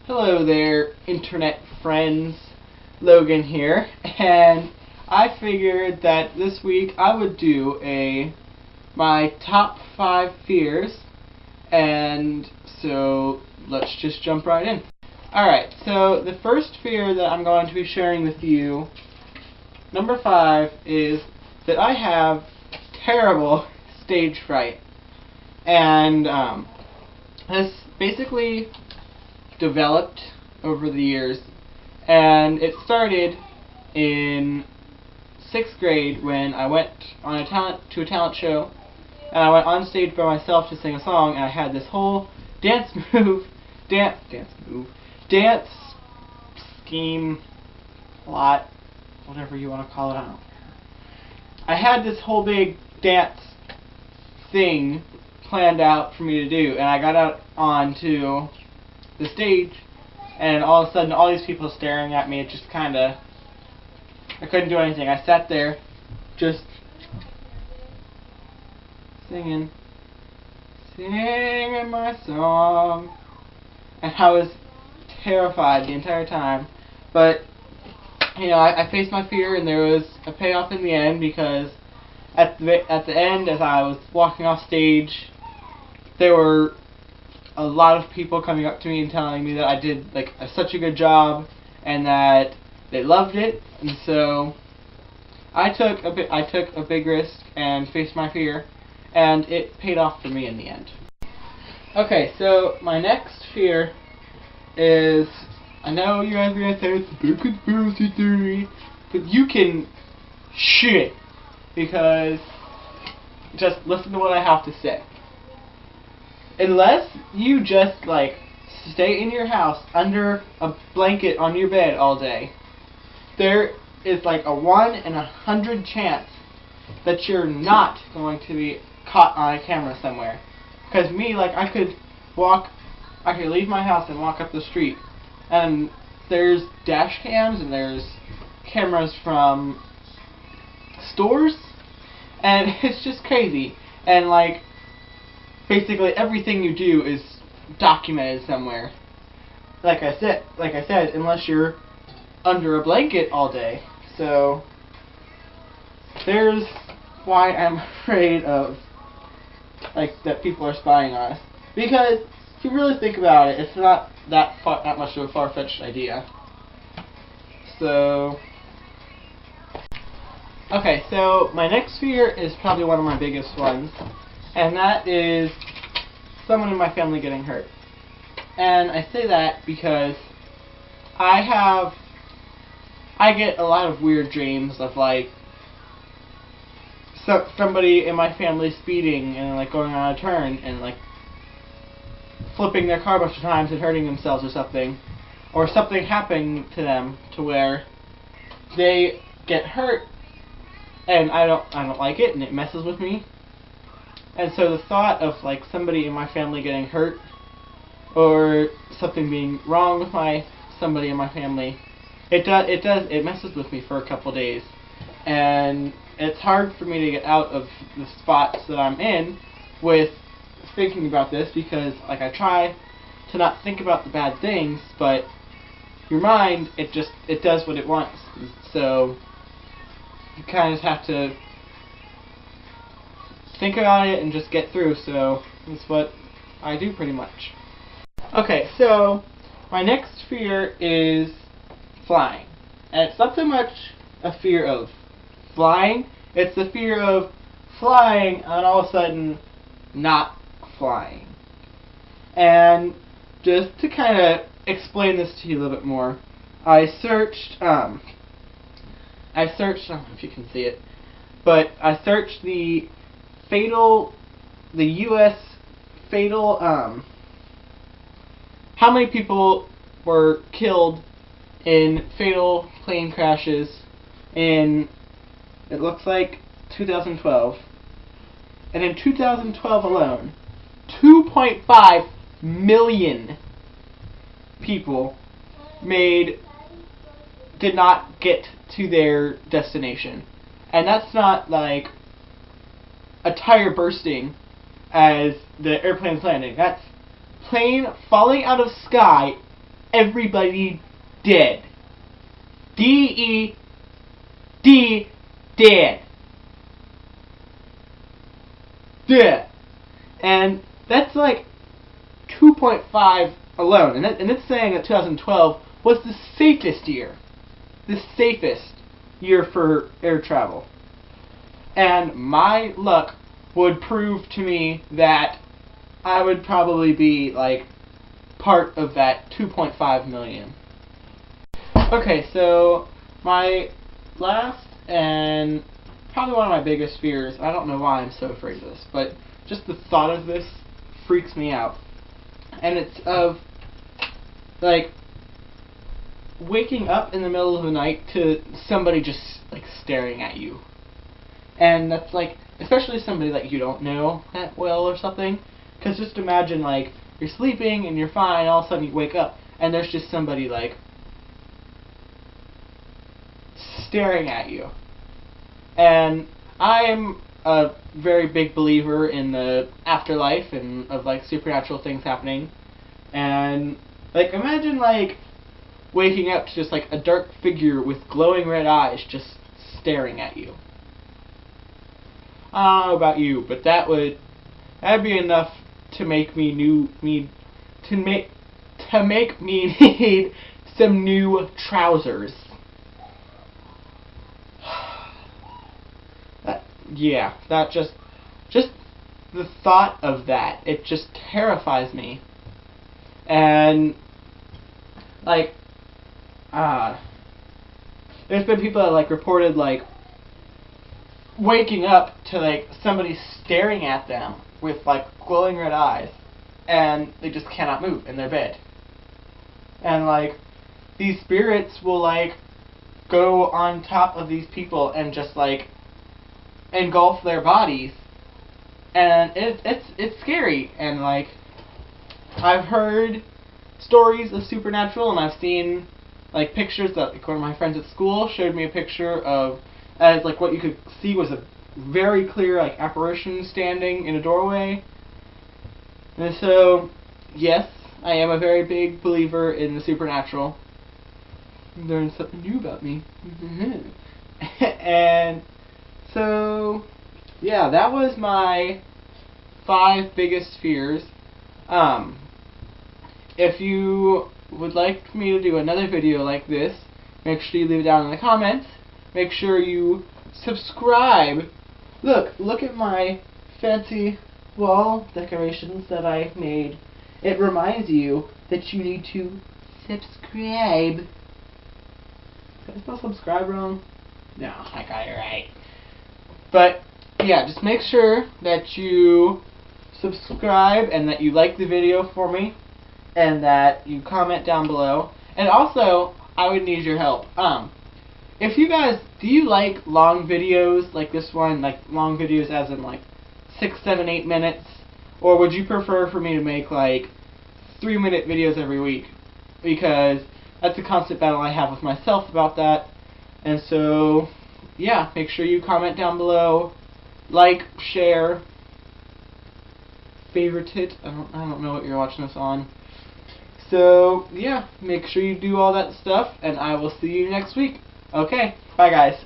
Hello there, internet friends. Logan here, and I figured that this week I would do my top 5 fears, and so let's just jump right in. Alright, so the first fear that I'm going to be sharing with you, number 5, is that I have terrible stage fright. And this basically developed over the years, and it started in 6th grade when I went on a talent show, and I went on stage by myself to sing a song, and I had this whole dance scheme, plot, whatever you want to call it, I don't care. I had this whole big dance thing planned out for me to do, and I got out onto the stage, and all of a sudden all these people staring at me. It just kinda, I couldn't do anything. I sat there just singing my song, and I was terrified the entire time. But you know, I faced my fear, and there was a payoff in the end, because at the end, as I was walking off stage, there were a lot of people coming up to me and telling me that I did such a good job, and that they loved it. And so I took a big risk and faced my fear, and it paid off for me in the end. Okay, so my next fear is, I know you guys are gonna say it's a big conspiracy theory, but you can shit, because just listen to what I have to say. Unless you just stay in your house under a blanket on your bed all day, there is a 1 in 100 chance that you're not going to be caught on a camera somewhere. Because me, I could leave my house and walk up the street, and there's dash cams and there's cameras from stores, and it's just crazy. And basically everything you do is documented somewhere. Like I said, unless you're under a blanket all day. So there's why I'm afraid of that people are spying on us. Because if you really think about it, it's not that much of a far-fetched idea. So okay, so my next fear is probably one of my biggest ones, and that is someone in my family getting hurt. And I say that because I get a lot of weird dreams of somebody in my family speeding and going on a turn and flipping their car a bunch of times and hurting themselves or something happening to them to where they get hurt, and I don't like it, and it messes with me. And so the thought of somebody in my family getting hurt, or something being wrong with somebody in my family, it messes with me for a couple days, and it's hard for me to get out of the spots that I'm in with thinking about this, because I try to not think about the bad things, but your mind, it does what it wants. So you kind of just have to think about it and just get through. So that's what I do pretty much. Okay, so my next fear is flying. And it's not so much a fear of flying, it's the fear of flying and all of a sudden not flying. And just to kind of explain this to you a little bit more, I searched, I don't know if you can see it, but I searched the U.S. fatal, how many people were killed in fatal plane crashes in, it looks like, 2012. And in 2012 alone, 2.5 million people did not get to their destination. And that's not a tire bursting as the airplane's landing. That's plane falling out of sky everybody dead. D-E-D, dead. Dead. And that's like 2.5 alone. And it's saying that 2012 was the safest year. The safest year for air travel. And my luck would prove to me that I would probably be like part of that 2.5 million. Okay, so my last and probably one of my biggest fears, I don't know why I'm so afraid of this, but just the thought of this freaks me out. And it's of like waking up in the middle of the night to somebody just like staring at you. And that's like, especially somebody that you don't know that well or something. Because just imagine like you're sleeping and you're fine, all of a sudden you wake up and there's just somebody like staring at you. And I'm a very big believer in the afterlife and of like supernatural things happening. And like imagine like waking up to just like a dark figure with glowing red eyes just staring at you. I don't know about you, but that'd be enough to make me need some new trousers. That just the thought of that, it just terrifies me. And like there's been people that like reported like waking up to like somebody staring at them with like glowing red eyes and they just cannot move in their bed. And like these spirits will like go on top of these people and just like engulf their bodies, and it's scary. And like I've heard stories of supernatural, and I've seen like pictures that like one of my friends at school showed me a picture of, as like what you could see was a very clear like apparition standing in a doorway. And so yes, I am a very big believer in the supernatural. Learned something new about me. And so yeah, that was my 5 biggest fears. If you would like me to do another video like this, make sure you leave it down in the comments. Make sure you subscribe. Look at my fancy wall decorations that I made. It reminds you that you need to subscribe. Did I spell subscribe wrong? No, I got it right. But yeah, just make sure that you subscribe and that you like the video for me and that you comment down below. And also, I would need your help. If you guys, do you like long videos like this one, like long videos as in like 6, 7, 8 minutes? Or would you prefer for me to make like 3-minute videos every week? Because that's a constant battle I have with myself about that. And so, yeah, make sure you comment down below, like, share, favorite it. I don't know what you're watching this on. So, yeah, make sure you do all that stuff, and I will see you next week. Okay, bye guys.